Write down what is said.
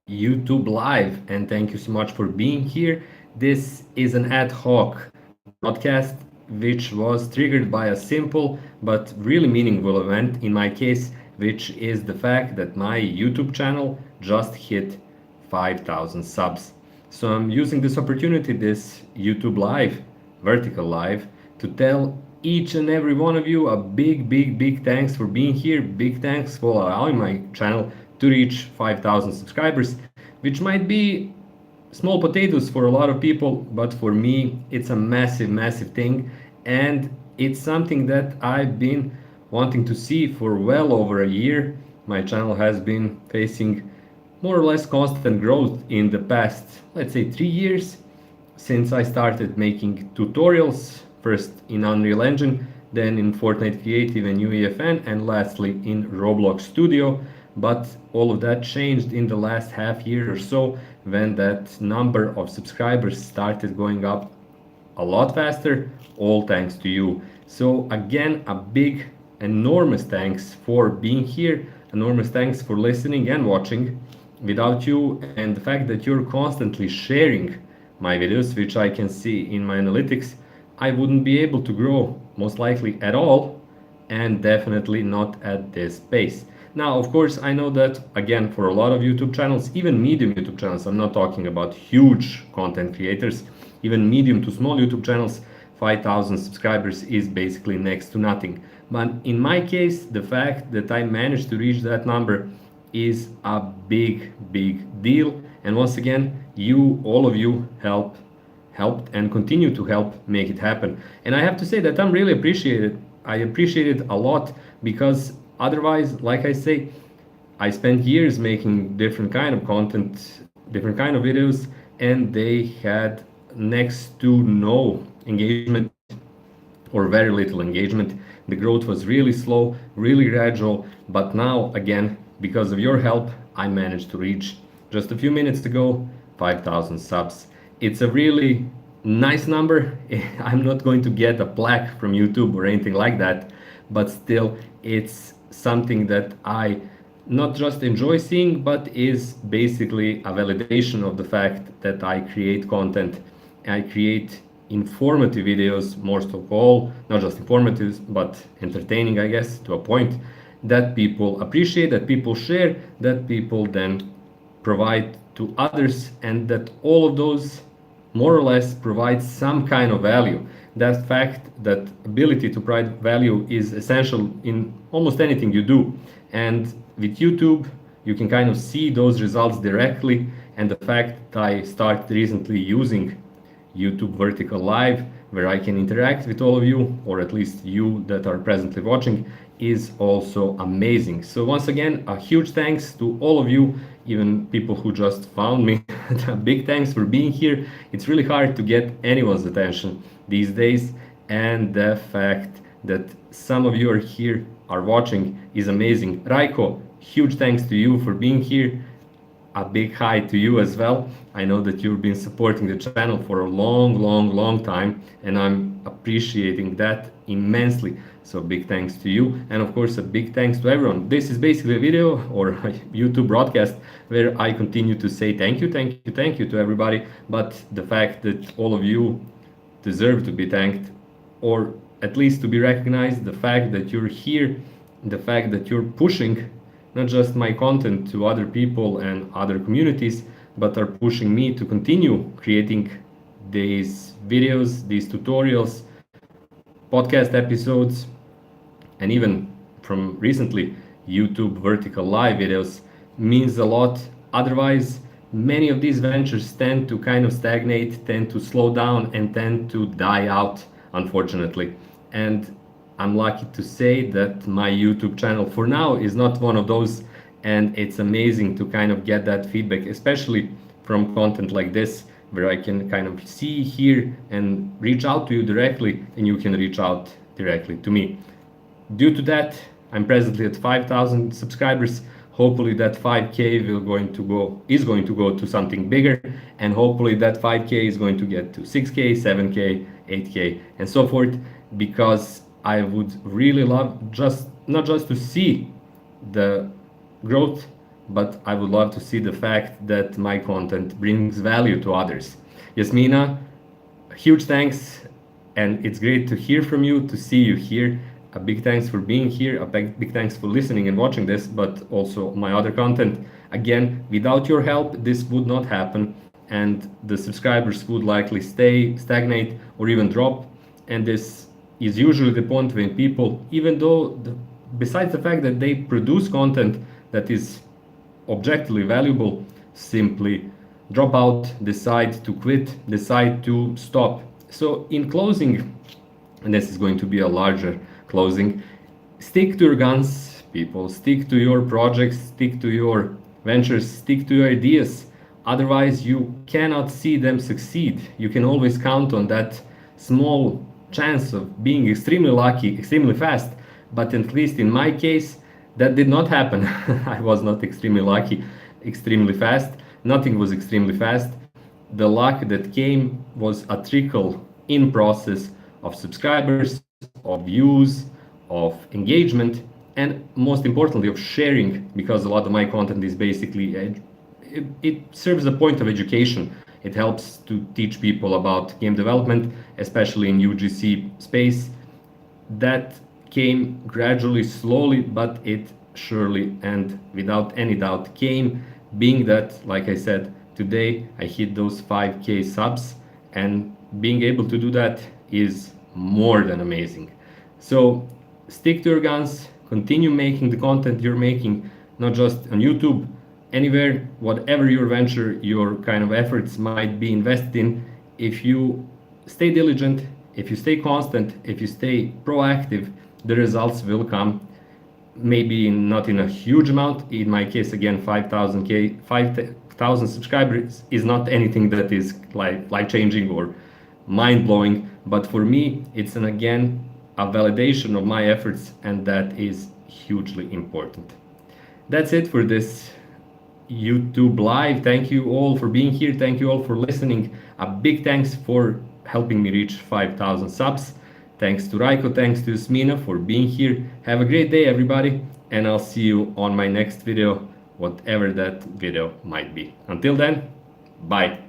YouTube Live, and thank you so much for being here. This is an ad hoc broadcast which was triggered by a simple but really meaningful event in my case, which is the fact that my YouTube channel just hit 5,000 subs. So I'm using this opportunity, this YouTube Live, Vertical Live, to tell each and every one of you a big thanks for being here. Big thanks for allowing my channel to reach 5,000 subscribers, which might be small potatoes for a lot of people, but for me, it's a massive thing. And it's something that I've been wanting to see for well over a year. My channel has been facing more or less constant growth in the past, let's say, 3 years since I started making tutorials, first in Unreal Engine, then in Fortnite Creative and UEFN, and lastly in Roblox Studio. But all of that changed in the last half year or so when that number of subscribers started going up a lot faster, all thanks to you. So again, a big, enormous thanks for being here, enormous thanks for listening and watching. Without you and the fact that you're constantly sharing my videos, which I can see in my analytics, I wouldn't be able to grow most likely at all, and definitely not at this pace. Now, of course, I know that again, for a lot of YouTube channels, even medium YouTube channels, I'm not talking about huge content creators, even medium to small YouTube channels, 5,000 subscribers is basically next to nothing. But in my case, the fact that I managed to reach that number is a big deal. And once again, you, all of you, helped and continue to help make it happen. And I have to say that I'm really appreciated. I appreciate it a lot because otherwise, like I say, I spent years making different kind of content, different kind of videos, and they had next to no engagement or very little engagement. The growth was really slow, really gradual, but now again, because of your help, I managed to reach just a few minutes ago 5,000 subs. It's a really nice number. I'm not going to get a plaque from YouTube or anything like that, but still, it's something that I not just enjoy seeing, but is basically a validation of the fact that I create content. I create informative videos, most of all, not just informative, but entertaining, I guess, to a point that people appreciate, that people share, that people then provide to others, and that all of those more or less provide some kind of value. That fact, that ability to provide value is essential in almost anything you do. And with YouTube, you can kind of see those results directly. And the fact that I started recently using YouTube Vertical Live, where I can interact with all of you, or at least you that are presently watching, is also amazing. So once again, a huge thanks to all of you, even people who just found me. A big thanks for being here. It's really hard to get anyone's attention these days, and the fact that some of you are here, are watching, is amazing. Raiko, huge thanks to you for being here. A big hi to you as well. I know that you've been supporting the channel for a long time, and I'm appreciating that immensely. So big thanks to you, and of course a big thanks to everyone. This is basically a video or a YouTube broadcast where I continue to say thank you to everybody, but the fact that all of you deserve to be thanked, or at least to be recognized, the fact that you're here, the fact that you're pushing not just my content to other people and other communities, but are pushing me to continue creating these videos, these tutorials, podcast episodes, and even from recently YouTube Vertical Live videos means a lot. Otherwise, many of these ventures tend to kind of stagnate, tend to slow down, and tend to die out, unfortunately. And I'm lucky to say that my YouTube channel for now is not one of those, and it's amazing to kind of get that feedback, especially from content like this, where I can kind of see, hear, and reach out to you directly, and you can reach out directly to me. Due to that, I'm presently at 5,000 subscribers. Hopefully that 5K is going to go to something bigger, and hopefully that 5K is going to get to 6K, 7K, 8K, and so forth, because I would really love not just to see the growth, but I would love to see the fact that my content brings value to others. Yasmina, huge thanks, and it's great to hear from you, to see you here. A big thanks for being here, a big thanks for listening and watching this, but also my other content. Again, without your help, this would not happen, and the subscribers would likely stay, stagnate, or even drop. And this is usually the point when people, even though, besides the fact that they produce content that is objectively valuable, simply drop out, decide to quit, decide to stop. So, in closing, and this is going to be a larger closing, stick to your guns, people. Stick to your projects, stick to your ventures, stick to your ideas. Otherwise, you cannot see them succeed. You can always count on that small chance of being extremely lucky, extremely fast. But at least in my case, that did not happen. I was not extremely lucky, extremely fast. Nothing was extremely fast. The luck that came was a trickle in process of subscribers, of views, of engagement, and most importantly of sharing, because a lot of my content is basically it serves a point of education. It helps to teach people about game development, especially in UGC space. That came gradually, slowly, but it surely and without any doubt came, being that, like I said, today I hit those 5K subs, and being able to do that is more than amazing. So stick to your guns, continue making the content you're making, not just on YouTube, anywhere, whatever your venture, your kind of efforts might be invested in. If you stay diligent, if you stay constant, if you stay proactive, the results will come. Maybe not in a huge amount. In my case, again, 5,000 subscribers is not anything that is like life-changing or mind-blowing, but for me, it's again a validation of my efforts, and that is hugely important. That's it for this YouTube live. Thank you all for being here. Thank you all for listening. A big thanks for helping me reach 5,000 subs. Thanks to Raiko, thanks to Yasmina for being here. Have a great day, everybody, and I'll see you on my next video, whatever that video might be. Until then, bye.